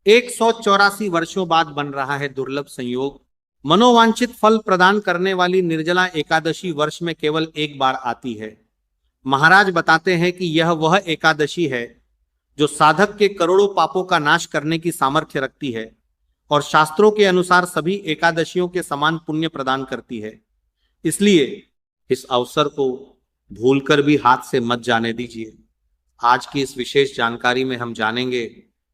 184 वर्षों बाद बन रहा है दुर्लभ संयोग। मनोवांछित फल प्रदान करने वाली निर्जला एकादशी वर्ष में केवल एक बार आती है। महाराज बताते हैं कि यह वह एकादशी है जो साधक के करोड़ों पापों का नाश करने की सामर्थ्य रखती है और शास्त्रों के अनुसार सभी एकादशियों के समान पुण्य प्रदान करती है। इसलिए इस अवसर को भूलकर भी हाथ से मत जाने दीजिए। आज की इस विशेष जानकारी में हम जानेंगे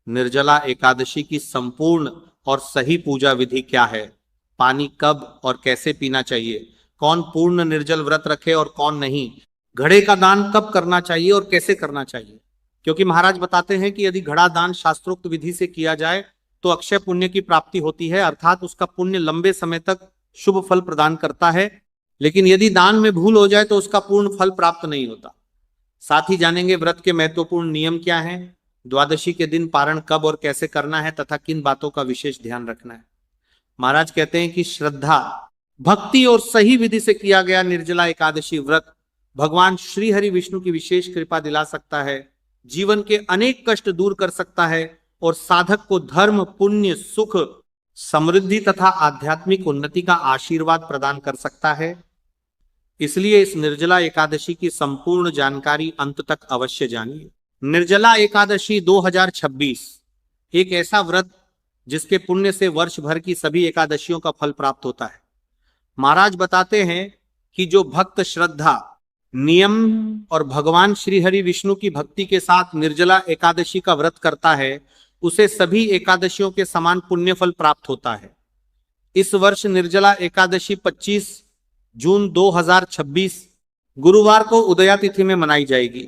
निर्जला एकादशी की संपूर्ण और सही पूजा विधि क्या है, पानी कब और कैसे पीना चाहिए, कौन पूर्ण निर्जल व्रत रखे और कौन नहीं, घड़े का दान कब करना चाहिए और कैसे करना चाहिए। क्योंकि महाराज बताते हैं कि यदि घड़ा दान शास्त्रोक्त विधि से किया जाए तो अक्षय पुण्य की प्राप्ति होती है, अर्थात उसका पुण्य लंबे समय तक शुभ फल प्रदान करता है। लेकिन यदि दान में भूल हो जाए तो उसका पूर्ण फल प्राप्त नहीं होता। साथ ही जानेंगे व्रत के महत्वपूर्ण नियम क्या हैं, द्वादशी के दिन पारण कब और कैसे करना है तथा किन बातों का विशेष ध्यान रखना है। महाराज कहते हैं कि श्रद्धा, भक्ति और सही विधि से किया गया निर्जला एकादशी व्रत भगवान श्री हरि विष्णु की विशेष कृपा दिला सकता है, जीवन के अनेक कष्ट दूर कर सकता है और साधक को धर्म, पुण्य, सुख, समृद्धि तथा आध्यात्मिक उन्नति का आशीर्वाद प्रदान कर सकता है। इसलिए इस निर्जला एकादशी की संपूर्ण जानकारी अंत तक अवश्य जानिए। निर्जला एकादशी 2026 एक ऐसा व्रत जिसके पुण्य से वर्ष भर की सभी एकादशियों का फल प्राप्त होता है। महाराज बताते हैं कि जो भक्त श्रद्धा, नियम और भगवान श्री हरि विष्णु की भक्ति के साथ निर्जला एकादशी का व्रत करता है उसे सभी एकादशियों के समान पुण्य फल प्राप्त होता है। इस वर्ष निर्जला एकादशी 25 जून 2026 गुरुवार को उदया तिथि में मनाई जाएगी।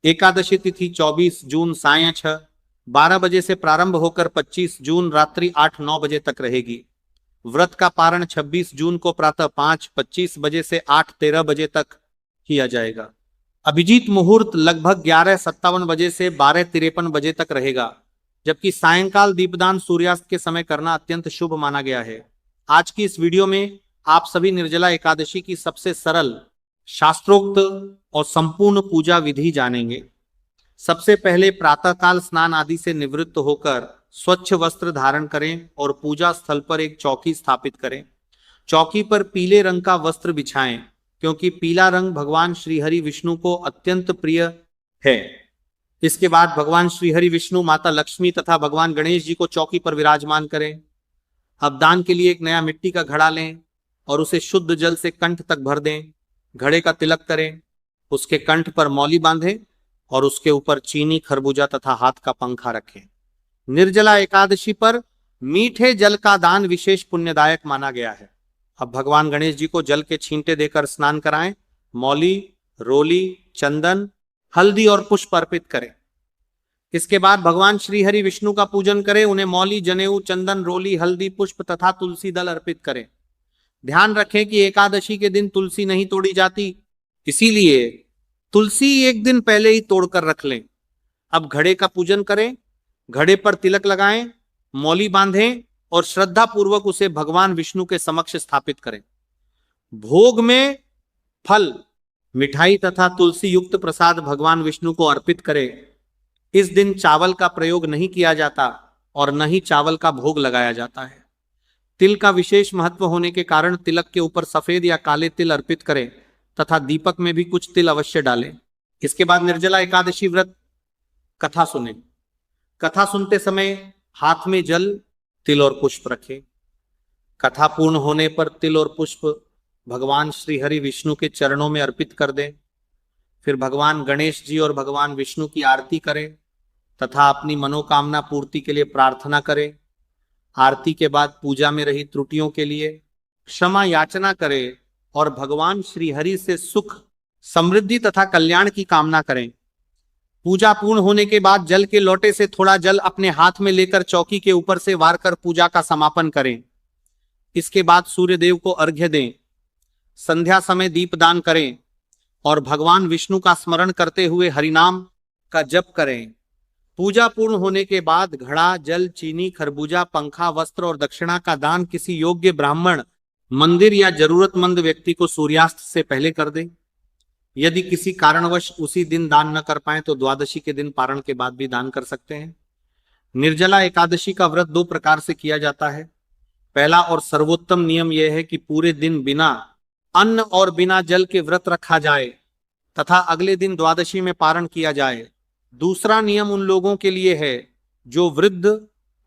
एकादशी तिथि 24 जून सायं 6:12 बजे से प्रारंभ होकर 25 जून रात्रि 8-9 बजे तक रहेगी। व्रत का पारण 26 जून को प्रातः 5:25 बजे से 8:13 बजे तक किया जाएगा। अभिजीत मुहूर्त लगभग 11:57 बजे से 12:53 बजे तक रहेगा, जबकि सायंकाल दीपदान सूर्यास्त के समय करना अत्यंत शुभ माना गया है। आज की इस वीडियो में आप सभी निर्जला एकादशी की सबसे सरल, शास्त्रोक्त और संपूर्ण पूजा विधि जानेंगे। सबसे पहले प्रातःकाल स्नान आदि से निवृत्त होकर स्वच्छ वस्त्र धारण करें और पूजा स्थल पर एक चौकी स्थापित करें। चौकी पर पीले रंग का वस्त्र बिछाएं, क्योंकि पीला रंग भगवान श्री हरि विष्णु को अत्यंत प्रिय है। इसके बाद भगवान श्री हरि विष्णु, माता लक्ष्मी तथा भगवान गणेश जी को चौकी पर विराजमान करें। अब दान के लिए एक नया मिट्टी का घड़ा लें और उसे शुद्ध जल से कंठ तक भर दें। घड़े का तिलक करें, उसके कंठ पर मौली बांधें और उसके ऊपर चीनी, खरबूजा तथा हाथ का पंखा रखें। निर्जला एकादशी पर मीठे जल का दान विशेष पुण्यदायक माना गया है। अब भगवान गणेश जी को जल के छींटे देकर स्नान कराएं। मौली, रोली, चंदन, हल्दी और पुष्प अर्पित करें। इसके बाद भगवान श्री हरि विष्णु का पूजन करें। उन्हें मौली, जनेऊ, चंदन, रोली, हल्दी, पुष्प तथा तुलसी दल अर्पित करें। ध्यान रखें कि एकादशी के दिन तुलसी नहीं तोड़ी जाती, इसीलिए तुलसी एक दिन पहले ही तोड़कर रख लें। अब घड़े का पूजन करें, घड़े पर तिलक लगाएं, मौली बांधें और श्रद्धा पूर्वक उसे भगवान विष्णु के समक्ष स्थापित करें। भोग में फल, मिठाई तथा तुलसी युक्त प्रसाद भगवान विष्णु को अर्पित करें। इस दिन चावल का प्रयोग नहीं किया जाता और न ही चावल का भोग लगाया जाता है। तिल का विशेष महत्व होने के कारण तिलक के ऊपर सफेद या काले तिल अर्पित करें तथा दीपक में भी कुछ तिल अवश्य डालें। इसके बाद निर्जला एकादशी व्रत कथा सुने। कथा सुनते समय हाथ में जल, तिल और पुष्प रखें। कथा पूर्ण होने पर तिल और पुष्प भगवान श्री हरि विष्णु के चरणों में अर्पित कर दें। फिर भगवान गणेश जी और भगवान विष्णु की आरती करें तथा अपनी मनोकामना पूर्ति के लिए प्रार्थना करें। आरती के बाद पूजा में रही त्रुटियों के लिए क्षमा याचना करें और भगवान श्री हरि से सुख, समृद्धि तथा कल्याण की कामना करें। पूजा पूर्ण होने के बाद जल के लोटे से थोड़ा जल अपने हाथ में लेकर चौकी के ऊपर से वार कर पूजा का समापन करें। इसके बाद सूर्य देव को अर्घ्य दें। संध्या समय दीपदान करें और भगवान विष्णु का स्मरण करते हुए हरिनाम का जप करें। पूजा पूर्ण होने के बाद घड़ा, जल, चीनी, खरबूजा, पंखा, वस्त्र और दक्षिणा का दान किसी योग्य ब्राह्मण, मंदिर या जरूरतमंद व्यक्ति को सूर्यास्त से पहले कर दें। यदि किसी कारणवश उसी दिन दान न कर पाए तो द्वादशी के दिन पारण के बाद भी दान कर सकते हैं। निर्जला एकादशी का व्रत दो प्रकार से किया जाता है। पहला और सर्वोत्तम नियम यह है कि पूरे दिन बिना अन्न और बिना जल के व्रत रखा जाए तथा अगले दिन द्वादशी में पारण किया जाए। दूसरा नियम उन लोगों के लिए है जो वृद्ध,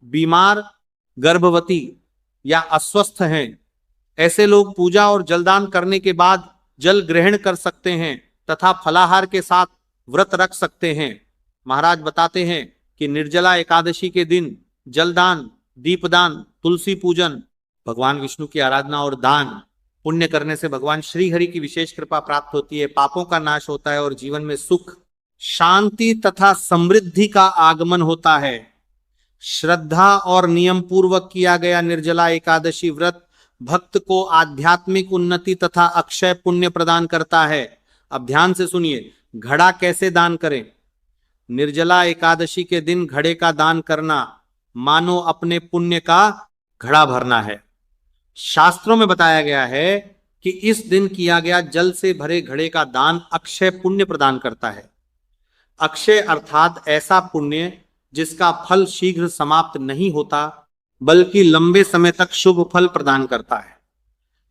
बीमार, गर्भवती या अस्वस्थ हैं। ऐसे लोग पूजा और जलदान करने के बाद जल ग्रहण कर सकते हैं तथा फलाहार के साथ व्रत रख सकते हैं। महाराज बताते हैं कि निर्जला एकादशी के दिन जलदान, दीपदान, तुलसी पूजन, भगवान विष्णु की आराधना और दान पुण्य करने से भगवान श्री हरि की विशेष कृपा प्राप्त होती है, पापों का नाश होता है और जीवन में सुख, शांति तथा समृद्धि का आगमन होता है। श्रद्धा और नियम पूर्वक किया गया निर्जला एकादशी व्रत भक्त को आध्यात्मिक उन्नति तथा अक्षय पुण्य प्रदान करता है। अब ध्यान से सुनिए, घड़ा कैसे दान करें। निर्जला एकादशी के दिन घड़े का दान करना मानो अपने पुण्य का घड़ा भरना है। शास्त्रों में बताया गया है कि इस दिन किया गया जल से भरे घड़े का दान अक्षय पुण्य प्रदान करता है। अक्षय अर्थात ऐसा पुण्य जिसका फल शीघ्र समाप्त नहीं होता बल्कि लंबे समय तक शुभ फल प्रदान करता है।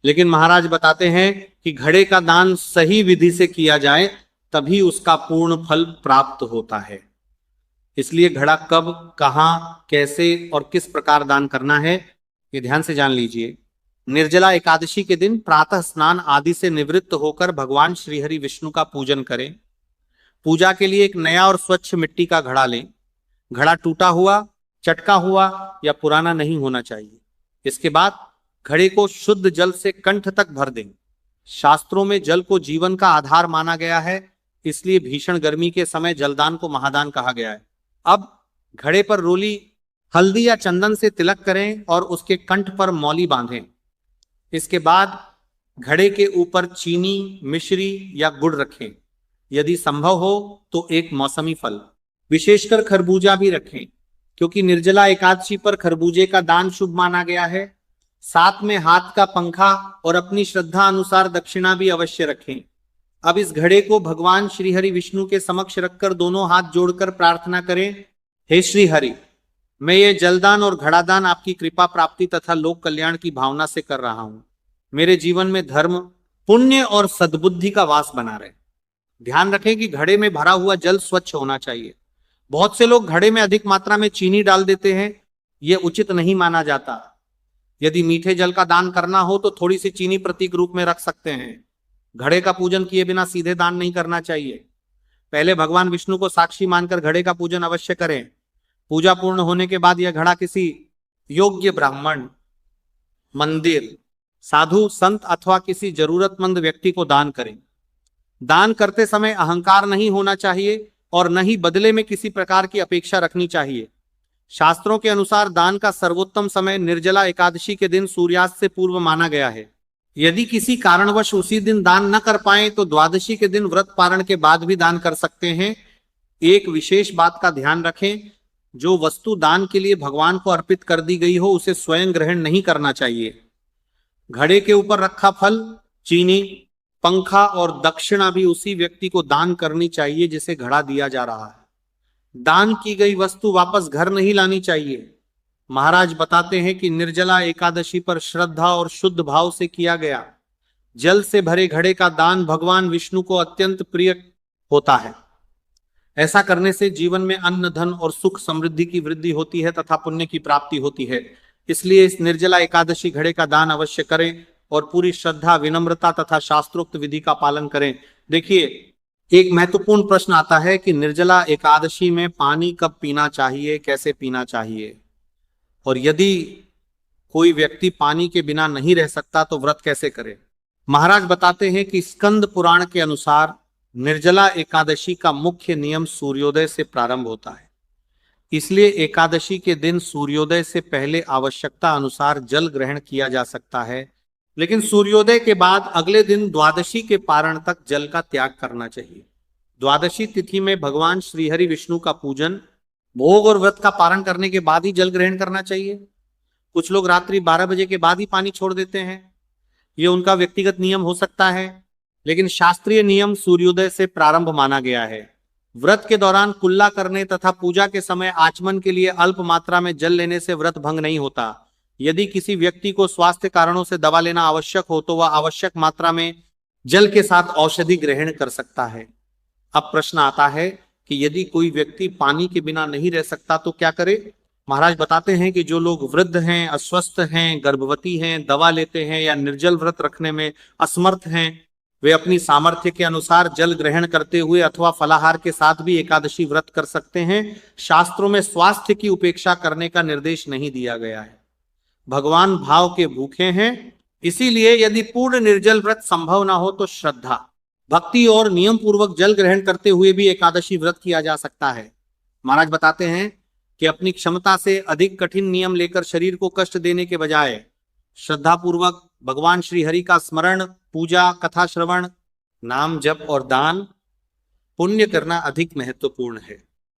लेकिन महाराज बताते हैं कि घड़े का दान सही विधि से किया जाए तभी उसका पूर्ण फल प्राप्त होता है। इसलिए घड़ा कब, कहां, कैसे और किस प्रकार दान करना है ये ध्यान से जान लीजिए। निर्जला एकादशी के दिन प्रातः स्नान आदि से निवृत्त होकर भगवान श्रीहरि विष्णु का पूजन करें। पूजा के लिए एक नया और स्वच्छ मिट्टी का घड़ा लें। घड़ा टूटा हुआ, चटका हुआ या पुराना नहीं होना चाहिए। इसके बाद घड़े को शुद्ध जल से कंठ तक भर दें। शास्त्रों में जल को जीवन का आधार माना गया है, इसलिए भीषण गर्मी के समय जलदान को महादान कहा गया है। अब घड़े पर रोली हल्दी या चंदन से तिलक करें और उसके कंठ पर मौली बांधें। इसके बाद घड़े के ऊपर चीनी, मिश्री या गुड़ रखें। यदि संभव हो तो एक मौसमी फल, विशेषकर खरबूजा भी रखें, क्योंकि निर्जला एकादशी पर खरबूजे का दान शुभ माना गया है। साथ में हाथ का पंखा और अपनी श्रद्धा अनुसार दक्षिणा भी अवश्य रखें। अब इस घड़े को भगवान श्री हरि विष्णु के समक्ष रखकर दोनों हाथ जोड़कर प्रार्थना करें, हे श्री हरि, मैं ये जलदान और घड़ादान आपकी कृपा प्राप्ति तथा लोक कल्याण की भावना से कर रहा हूं। मेरे जीवन में धर्म, पुण्य और सद्बुद्धि का वास बना रहे। ध्यान रखें कि घड़े में भरा हुआ जल स्वच्छ होना चाहिए। बहुत से लोग घड़े में अधिक मात्रा में चीनी डाल देते हैं, यह उचित नहीं माना जाता। यदि मीठे जल का दान करना हो तो थोड़ी सी चीनी प्रतीक रूप में रख सकते हैं। घड़े का पूजन किए बिना सीधे दान नहीं करना चाहिए। पहले भगवान विष्णु को साक्षी मानकर घड़े का पूजन अवश्य करें। पूजा पूर्ण होने के बाद यह घड़ा किसी योग्य ब्राह्मण, मंदिर, साधु, संत अथवा किसी जरूरतमंद व्यक्ति को दान करें। दान करते समय अहंकार नहीं होना चाहिए और न ही बदले में किसी प्रकार की अपेक्षा रखनी चाहिए। शास्त्रों के अनुसार दान का सर्वोत्तम समय निर्जला एकादशी के दिन सूर्यास्त से पूर्व माना गया है। यदि किसी कारणवश उसी दिन दान न कर पाए तो द्वादशी के दिन व्रत पारण के बाद भी दान कर सकते हैं। एक विशेष बात का ध्यान रखें, जो वस्तु दान के लिए भगवान को अर्पित कर दी गई हो उसे स्वयं ग्रहण नहीं करना चाहिए। घड़े के ऊपर रखा फल, चीनी, पंखा और दक्षिणा भी उसी व्यक्ति को दान करनी चाहिए जिसे घड़ा दिया जा रहा है। दान की गई वस्तु वापस घर नहीं लानी चाहिए। महाराज बताते हैं कि निर्जला एकादशी पर श्रद्धा और शुद्ध भाव से किया गया जल से भरे घड़े का दान भगवान विष्णु को अत्यंत प्रिय होता है। ऐसा करने से जीवन में अन्न, धन और सुख समृद्धि की वृद्धि होती है तथा पुण्य की प्राप्ति होती है। इसलिए इस निर्जला एकादशी घड़े का दान अवश्य करें और पूरी श्रद्धा, विनम्रता तथा शास्त्रोक्त विधि का पालन करें। देखिए, एक महत्वपूर्ण प्रश्न आता है कि निर्जला एकादशी में पानी कब पीना चाहिए, कैसे पीना चाहिए, और यदि कोई व्यक्ति पानी के बिना नहीं रह सकता तो व्रत कैसे करे। महाराज बताते हैं कि स्कंद पुराण के अनुसार निर्जला एकादशी का मुख्य नियम सूर्योदय से प्रारंभ होता है। इसलिए एकादशी के दिन सूर्योदय से पहले आवश्यकता अनुसार जल ग्रहण किया जा सकता है, लेकिन सूर्योदय के बाद अगले दिन द्वादशी के पारण तक जल का त्याग करना चाहिए। द्वादशी तिथि में भगवान श्रीहरि विष्णु का पूजन, भोग और व्रत का पारण करने के बाद ही जल ग्रहण करना चाहिए। कुछ लोग रात्रि 12 बजे के बाद ही पानी छोड़ देते हैं, ये उनका व्यक्तिगत नियम हो सकता है, लेकिन शास्त्रीय नियम सूर्योदय से प्रारंभ माना गया है। व्रत के दौरान कुल्ला करने तथा पूजा के समय आचमन के लिए अल्प मात्रा में जल लेने से व्रत भंग नहीं होता। यदि किसी व्यक्ति को स्वास्थ्य कारणों से दवा लेना आवश्यक हो तो वह आवश्यक मात्रा में जल के साथ औषधि ग्रहण कर सकता है। अब प्रश्न आता है कि यदि कोई व्यक्ति पानी के बिना नहीं रह सकता तो क्या करे। महाराज बताते हैं कि जो लोग वृद्ध हैं, अस्वस्थ हैं, गर्भवती हैं, दवा लेते हैं या निर्जल व्रत रखने में असमर्थ हैं, वे अपनी सामर्थ्य के अनुसार जल ग्रहण करते हुए अथवा फलाहार के साथ भी एकादशी व्रत कर सकते हैं। शास्त्रों में स्वास्थ्य की उपेक्षा करने का निर्देश नहीं दिया गया है। भगवान भाव के भूखे हैं, इसीलिए यदि पूर्ण निर्जल व्रत संभव ना हो तो श्रद्धा, भक्ति और नियम पूर्वक जल ग्रहण करते हुए भी एकादशी व्रत किया जा सकता है। महाराज बताते हैं कि अपनी क्षमता से अधिक कठिन नियम लेकर शरीर को कष्ट देने के बजाय श्रद्धा पूर्वक भगवान श्री हरि का स्मरण, पूजा, कथा श्रवण, नाम जप और दान पुण्य करना अधिक महत्वपूर्ण है।